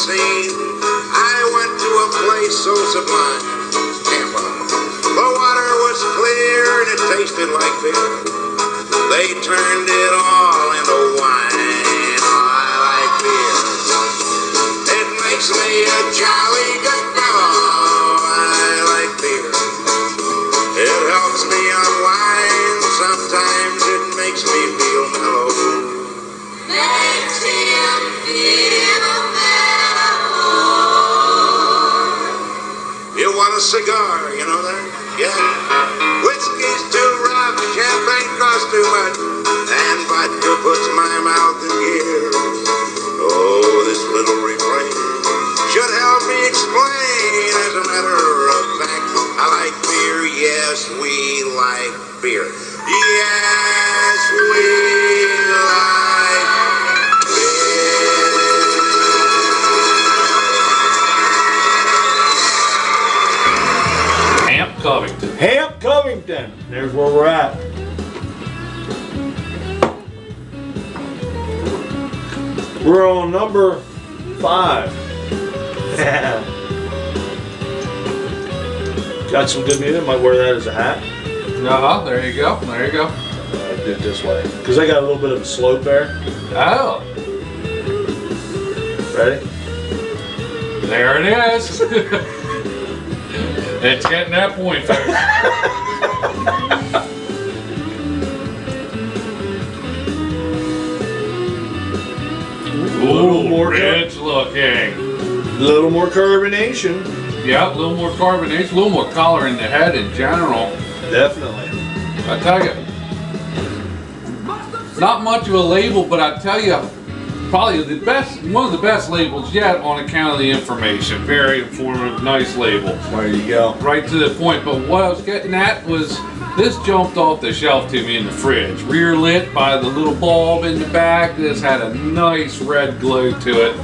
scene. I went to a place so sublime, Tampa. The water was clear and it tasted like beer. They turned it all into wine. I like beer. It makes me a jolly good fellow. I like beer. It helps me unwind. Sometimes it makes me feel mellow. Makes me feel mellow. You want a cigar, you know that? Yeah. Whiskey's too rough, champagne costs too much, and vodka puts my mouth in gear. Oh, this little refrain should help me explain. As a matter of fact, I like beer. Yes, we like beer. Yes, we like beer. Hamp, Covington. Hamp, Covington. There's where we're at. We're on number 5. Got some good music. Might wear that as a hat. There you go. There you go. I do it this way because I got a little bit of a slope there. Oh, Ready? there it is. It's getting that point, folks. Little more rich looking. A little more carbonation. Yeah, a little more carbonation, a little more color in the head in general. Definitely. I tell you, not much of a label, but I tell you, probably the best, one of the best labels yet on account of the information. Very informative, nice label. There you go. Right to the point. But what I was getting at was this jumped off the shelf to me in the fridge. Rear lit by the little bulb in the back. This had a nice red glow to it.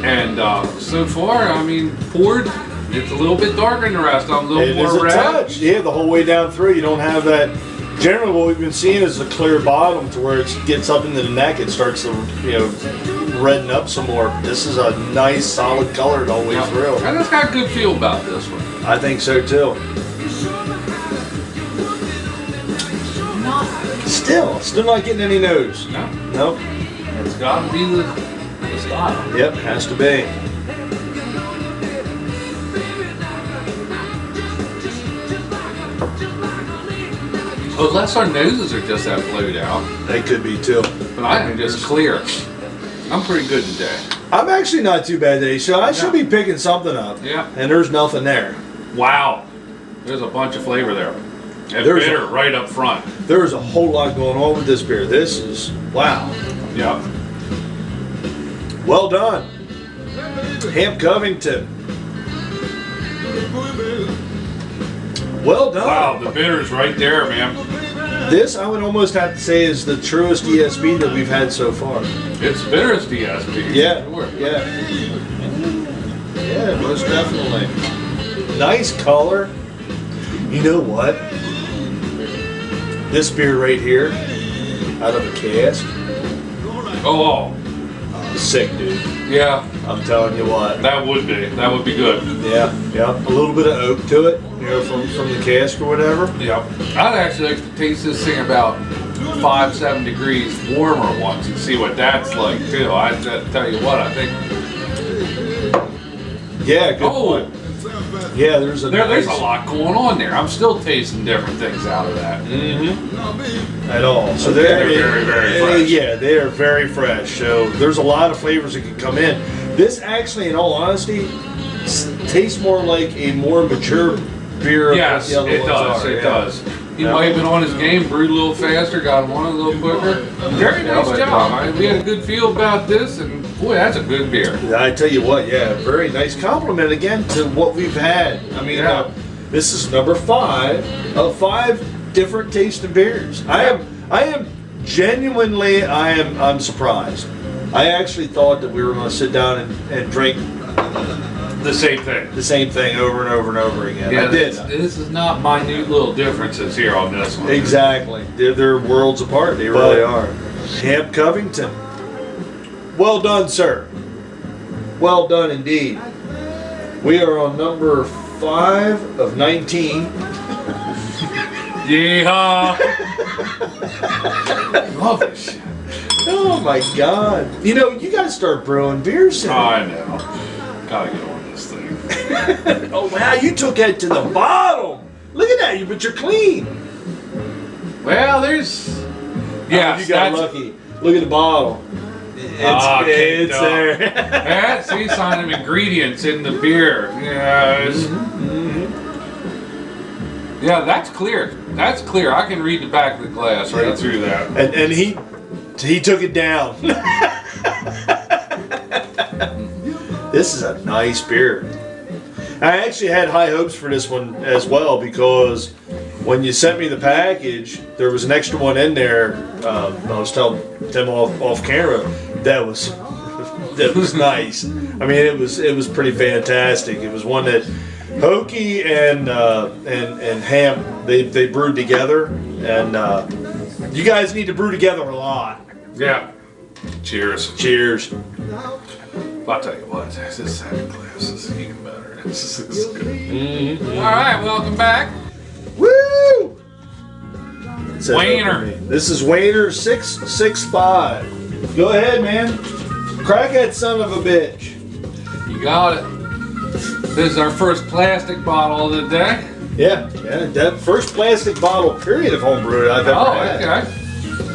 And so far, I mean, poured, it's a little bit darker than the rest. I'm a little more red. Touch. Yeah, the whole way down through. You don't have that. Generally, what we've been seeing is the clear bottom to where it gets up into the neck. It starts to, redden up some more. This is a nice, solid color the whole way through. I just got a good feel about this one. I think so too. Still not getting any nose. No, Nope. it's got to be the style. Yep, has to be. Unless our noses are just that blowed out. They could be too. But I am just clear. I'm pretty good today. I'm actually not too bad today, so I should be picking something up. Yeah. And there's nothing there. Wow. There's a bunch of flavor there. And There's bitter right up front. There's a whole lot going on with this beer. This is, wow. Yep. Well done. Hamp Covington. Well done. Wow, the bitter's right there, man. This, I would almost have to say, is the truest ESB that we've had so far. It's bitterest ESB. Yeah, Sure. yeah. Yeah, most definitely. Nice color. You know what? This beer right here, out of a cask. Oh, Sick, dude. yeah, I'm telling you what. that would be. That would be good. Yeah, yeah. A little bit of oak to it, from the cask or whatever. Yep. I'd actually like to taste this thing about 5-7 degrees warmer once and see what that's like too. I tell you what, I think. Yeah, good point. Yeah, there's a lot going on there. I'm still tasting different things out of that. At all. So They're very, very fresh. Yeah, they are very fresh. So there's a lot of flavors that can come in. This actually, in all honesty, tastes more like a more mature beer. Yes, than the other it ones does. are. It Yeah. does. He might have been on his game, brewed a little faster, got him on a little quicker. Very nice job. We had a good feel about this, and boy, that's a good beer. I tell you what, yeah, very nice compliment again to what we've had. I mean, this is number 5 of 5 different tasting beers. I am genuinely, I'm surprised. I actually thought that we were going to sit down and drink The same thing. the same thing over and over and over again. Yeah, I did. This is not minute little differences here on this one. Exactly. They're worlds apart. They really are. Hamp Covington. Well done, sir. Well done indeed. We are on number 5 of 19. Yeehaw! Love this shit. Oh my God. You know, you gotta start brewing beers soon. Oh, I know. Gotta get on this thing. Oh wow, you took that to the bottom. Look at that, but you're clean. Well, there's... Yeah, you got lucky. Look at the bottle. It's there. Yeah, see, sign of ingredients in the beer. Yes. Yeah, that's clear. That's clear. I can read the back of the glass right through that. And he took it down. This is a nice beer. I actually had high hopes for this one as well because when you sent me the package, there was an extra one in there. I was telling them off camera that was nice. I mean, it was pretty fantastic. It was one that Hokie and Hamp they brewed together, and you guys need to brew together a lot. Yeah. Cheers. Cheers. I'll tell you what, this second glass is even better. This is good. All right, welcome back. Woo! Wainer. This is Waayner665. Go ahead, man. Crack that son of a bitch. You got it. This is our first plastic bottle of the day. Yeah, that first plastic bottle, period, of homebrew I've ever had. Okay.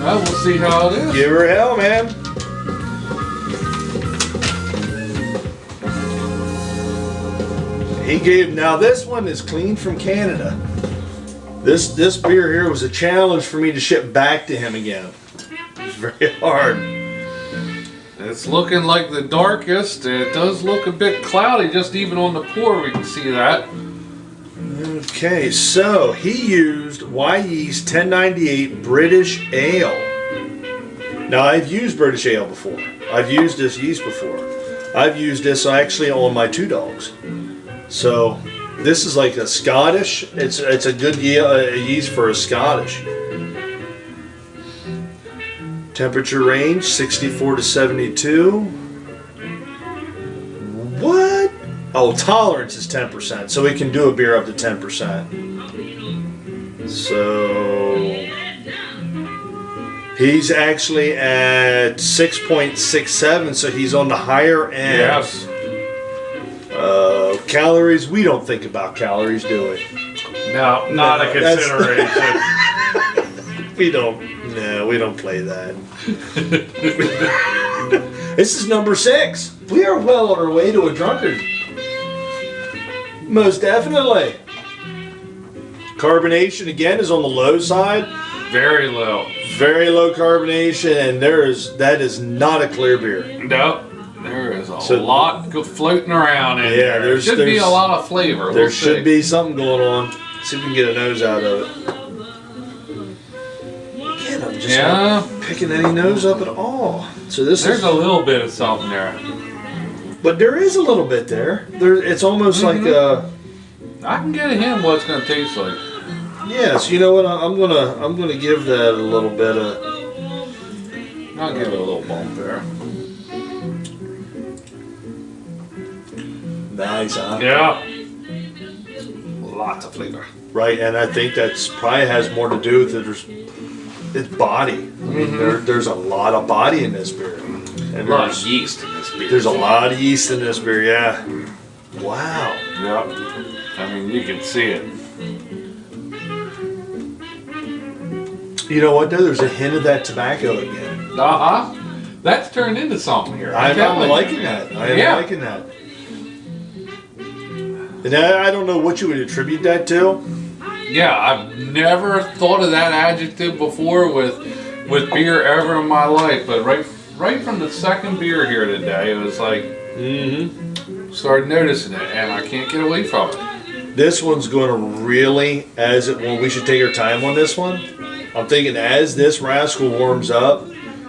Well, we'll see how it is. Give her hell, man. Now this one is clean from Canada. This beer here was a challenge for me to ship back to him again. It was very hard. It's looking like the darkest. It does look a bit cloudy, just even on the pour we can see that. Okay, so he used Yeast 1098 British Ale. Now I've used British Ale before. I've used this yeast before. I've used this actually on my 2 dogs. So this is like a Scottish. It's a good yeast for a Scottish. Temperature range 64 to 72. What? Oh, tolerance is 10%, so we can do a beer up to 10%. So he's actually at 6.67, so he's on the higher end. Yes. Calories, we don't think about calories, do we? No, not a consideration. We don't play that. This is number 6. We are well on our way to a drunkard. Most definitely. Carbonation again is on the low side. Very low. Very low carbonation, and that is not a clear beer. No. There is a lot floating around in there. There should be a lot of flavor. There should be something going on. See if we can get a nose out of it. Again, I'm just not picking any nose up at all. So there's a little bit of something there. But there is a little bit there. It's almost like I can get a hint what it's going to taste like. Yeah, so you know what? I'm gonna give that a little bit of. I'll give it a little bump there. Nice, huh? Yeah. Lots of flavor. Right, and I think that's probably has more to do with its body. I mean, there's a lot of body in this beer. And a lot of yeast in this beer. There's a lot of yeast in this beer, yeah. Wow. Yep. I mean, you can see it. You know what, though? There's a hint of that tobacco again. Uh-huh. That's turned into something here. I'm liking that. I am liking that. And I don't know what you would attribute that to. Yeah, I've never thought of that adjective before with beer ever in my life, but right from the second beer here today, it was like started noticing it, and I can't get away from it. This one's going to really, we should take our time on this one. I'm thinking as this rascal warms up,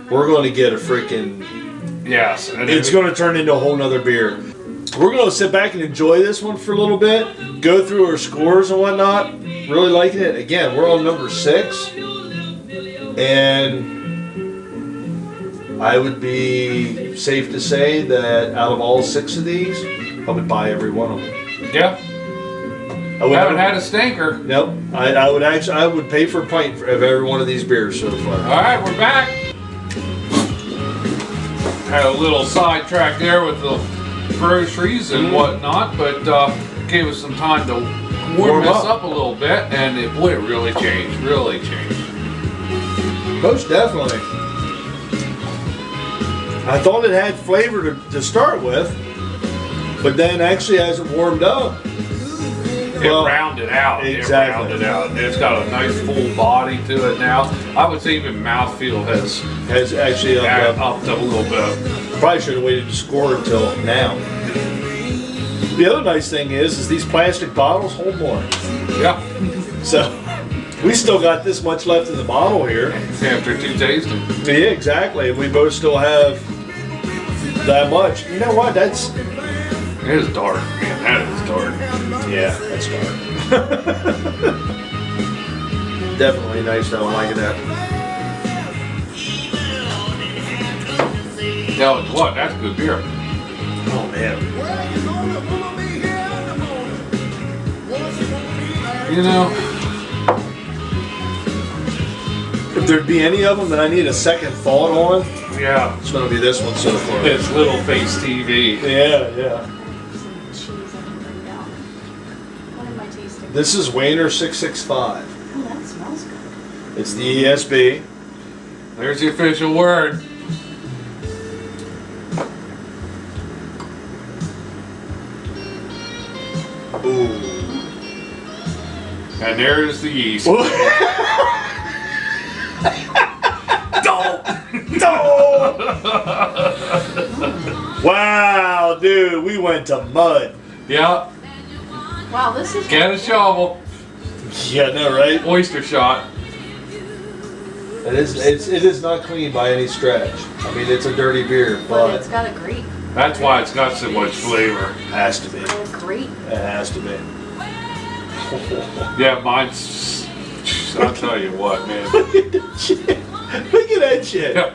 we're going to get a freaking. Yes, it's going to turn into a whole nother beer. We're going to sit back and enjoy this one for a little bit, go through our scores and whatnot. Really liking it. Again, we're on number 6. And I would be safe to say that out of all 6 of these, I would buy every one of them. Yeah. I would Haven't had a stinker. Nope. I would pay for a pint of every one of these beers so far. All right, we're back. Had a little sidetrack there with the groceries and whatnot, but gave us some time to warm this up a little bit, and it really changed. Really changed. Most definitely. I thought it had flavor to start with, but then actually as it warmed up, It rounded out. Exactly. It rounded out. It's got a nice full body to it now. I would say even mouthfeel has actually upped up a little bit. Probably should have waited to score until now. The other nice thing is these plastic bottles hold more. Yeah. So we still got this much left in the bottle here. After 2 tastings. Yeah, exactly. We both still have that much. You know what? It is dark, man. That is dark. Yeah, that's dark. Definitely nice though. I'm liking that. Tell you what, that's good beer. Oh man. You know, If there'd be any of them that I need a second thought on, yeah, it's gonna be this one so far. it's Little Face TV. Yeah. What am I tasting? This is Waayner665. Oh, that smells good. It's the ESB. There's the official word. Ooh. And there's the yeast. Wow, dude, we went to mud. Yeah, Wow, this is. get a shovel. Yeah, no, right? Oyster shot. It is not clean by any stretch. I mean, it's a dirty beer, But it's but got a great. That's why it's got so much flavor. it has to be. It Great. has to be. Yeah, mine's. I'll tell you what, man. Look at that shit. Look at that shit.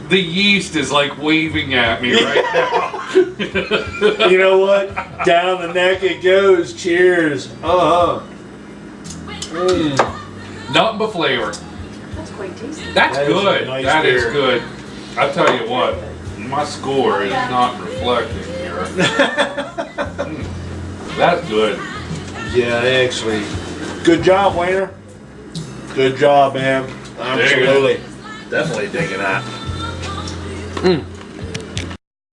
The yeast is like waving at me right now. You know what? Down the neck it goes. Cheers. Nothing but flavor. That's quite tasty. That's That is good. a nice That is beer. good. I'll tell you what, my score is not reflecting here. That's good. Yeah, actually. Good job, Waayner. Good job, man. Absolutely. Definitely digging that.